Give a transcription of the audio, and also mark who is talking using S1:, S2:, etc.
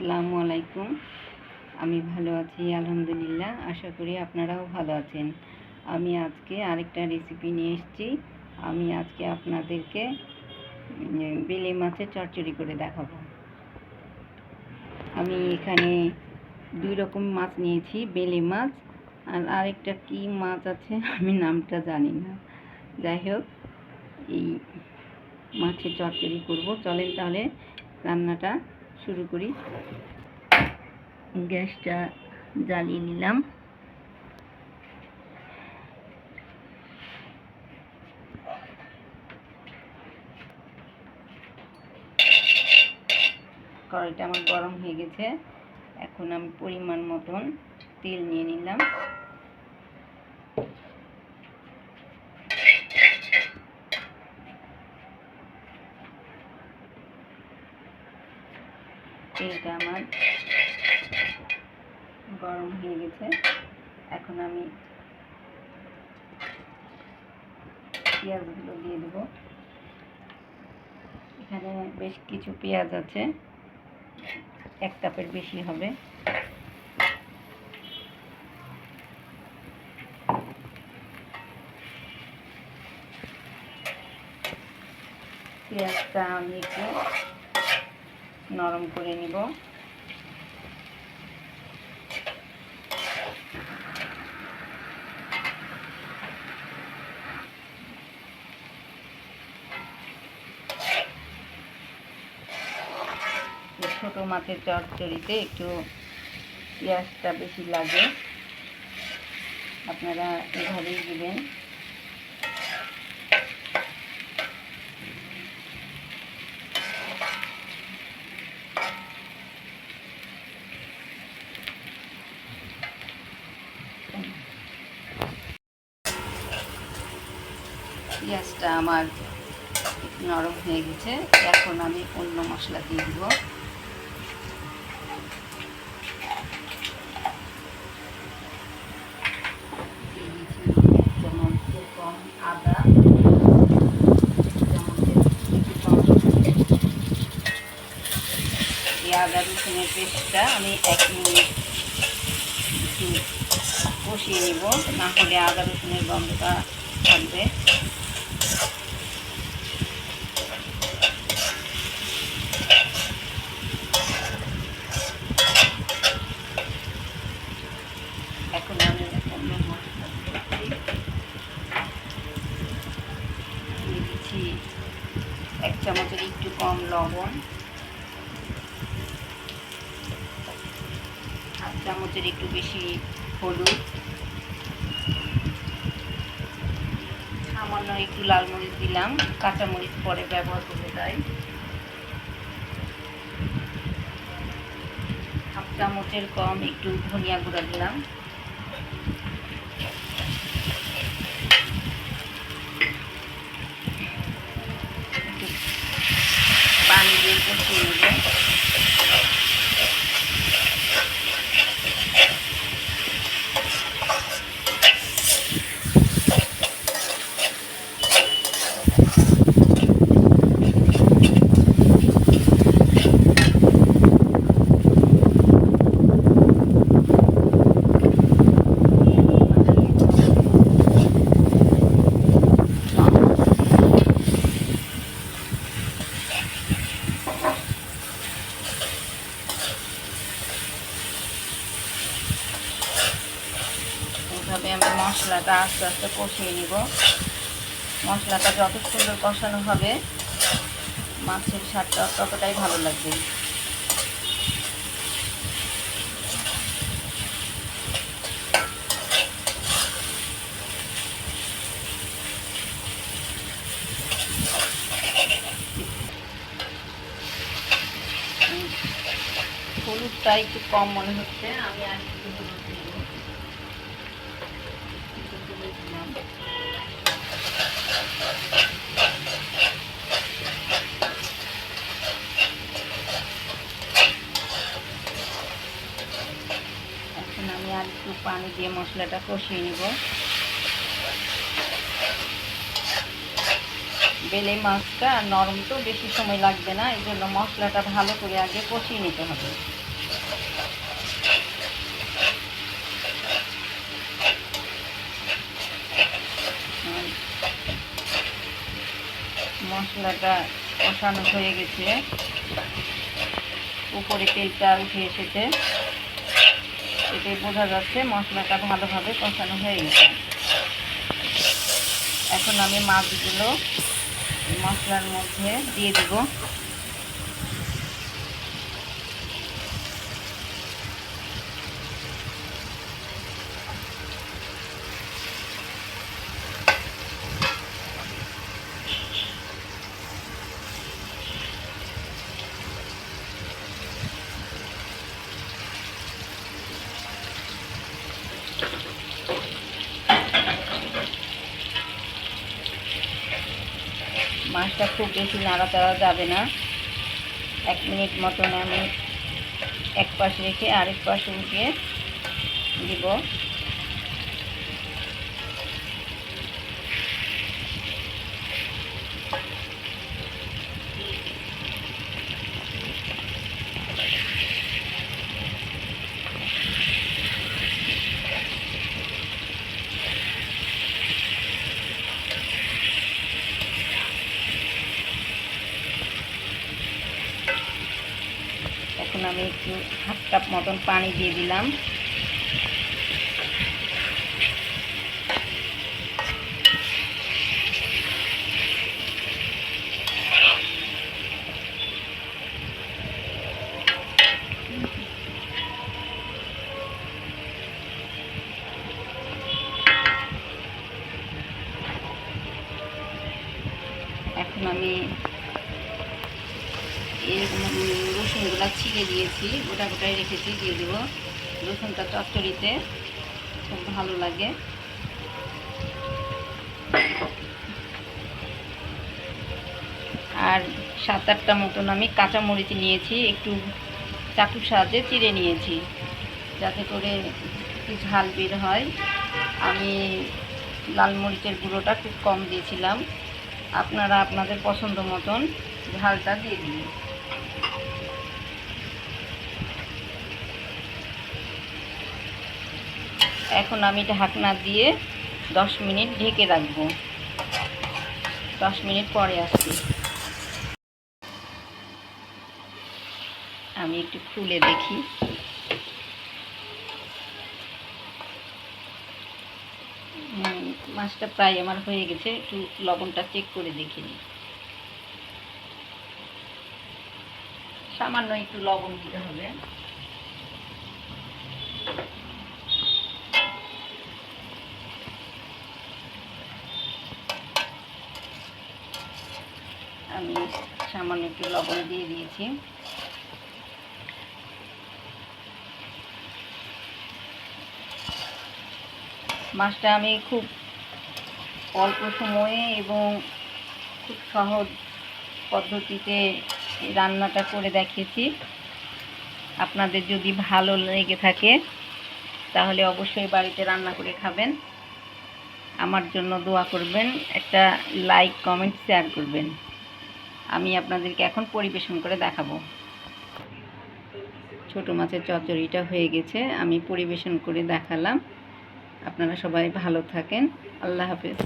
S1: আসসালামু আলাইকুম। আমি ভালো আছি আলহামদুলিল্লাহ। আশা করি আপনারাও ভালো আছেন। আমি আজকে আরেকটা রেসিপি নিয়ে এসেছি। আমি আজকে আপনাদেরকে বেলে মাছের চচ্চড়ি করে দেখাবো। আমি এখানে 2 রকম মাছ নিয়েছি, বেলে মাছ আর আরেকটা কি মাছ আছে আমি নামটা জানি না। যাই হোক, এই মাছের চচ্চড়ি করব। চলেন তাহলে রান্নাটা শুরু করি। গ্যাসটা জ্বালিয়ে নিলাম। কড়াইটা আমার গরম হয়ে গেছে। এখন আমি পরিমাণ মতন তেল নিয়ে নিলাম। তেলটা আমার গরম হয়ে গেছে। এখন আমি পেঁয়াজগুলো দিয়ে দেবো। এখানে বেশ কিছু পেঁয়াজ আছে, 1 কাপের বেশি হবে। পেঁয়াজটা আমি একটু নরম করে নিব। ছোটো মাছের চচ্চড়িতে একটু পেঁয়াজটা বেশি লাগে, আপনারা এভাবেই দিবেন। পেঁয়াজটা আমার নরম হয়ে গেছে। এখন আমি অন্য মশলা দিয়ে দিব। চামচের কম আদা, এই আদা রসুনের পেস্টটা আমি 1 মিনিট একটু কষিয়ে নিব, না হলে আদা রসুনের গন্ধটা থাকবে। এখন আমি অন্য মশলা দিয়ে দিচ্ছি 1 চামচের একটু কম লবণ, 1/2 চামচের একটু বেশি হলুদ, সামান্য একটু লাল মরিচ দিলাম, কাঁচা মরিচ পরে ব্যবহার করতে চাই। 1/2 চামচের কম একটু ধনিয়া গুঁড়া দিলাম। পানি দিয়ে কষিয়ে নেব। এইভাবে আমি মশলাটা আস্তে আস্তে কষিয়ে নিব। মশলাটা যত সুন্দর কষানো হবে মাছের স্বাদটা ততটাই ভালো লাগবে। হলুদটা একটু কম মনে হচ্ছে, আমি আর একটু হলুদ দিব। এখন আমি আর একটু পানি দিয়ে মশলাটা কষিয়ে নিব। বেলে মাছটা নরম তো বেশি সময় লাগবে না, এই জন্য মশলাটা ভালো করে আগে কষিয়ে নিতে হবে। মশলাটা কষানো হয়ে গেছে, উপরে তেলটা উঠে এসেছে, এটাই বোঝা যাচ্ছে মশলাটা ভালোভাবে কষানো হয়ে গেছে। এখন আমি মাছগুলো মশলার মধ্যে দিয়ে দেব। মাছটা খুব বেশি নাড়াচাড়া যাবে না, 1 মিনিট মতন আমি এক পাশে রেখে আরেক পাশে উঠিয়ে দিব। এখন আমি একটু 1/2 কাপ মতন পানি দিয়ে দিলাম। এখন আমি রসুনগুলো ছিঁড়ে দিয়েছি, গোটা গোটাই রেখেছি, দিয়ে দেবো। রসুনটা চচ্চড়িতে খুব ভালো লাগে। আর 7-8টা মতন আমি কাঁচামরিচ নিয়েছি, একটু চাকুর সাহায্যে চিড়ে নিয়েছি যাতে করে একটু ঝাল বের হয়। আমি লাল মরিচের গুঁড়োটা খুব কম দিয়েছিলাম, আপনারা আপনাদের পছন্দ মতন ঝালটা দিয়ে দিন। এখন আমি ঢাকনা দিয়ে 10 মিনিট ঢেকে রাখবো। 10 মিনিট পরে আসছি। আমি একটু খুলে দেখি। মাছটা প্রায় আমার হয়ে গেছে, একটু লবণটা চেক করে দেখে নিই। সামান্য একটু লবণ দিতে হবে। আমি সামান্য একটু লবণ দিয়ে দিয়েছি। মাছটা আমি খুব অল্প সময়ে এবং খুব সহজ পদ্ধতিতে রান্নাটা করে দেখিয়েছি। আপনাদের যদি ভালো লেগে থাকে তাহলে অবশ্যই বাড়িতে রান্না করে খাবেন। আমার জন্য দোয়া করবেন, একটা লাইক কমেন্ট শেয়ার করবেন। আমি আপনাদেরকে এখন পরিবেশন করে দেখাবো। ছোট মাছের চচ্চড়িটা হয়ে গেছে, আমি পরিবেশন করে দেখালাম। আপনারা সবাই ভালো থাকেন। আল্লাহ হাফেজ।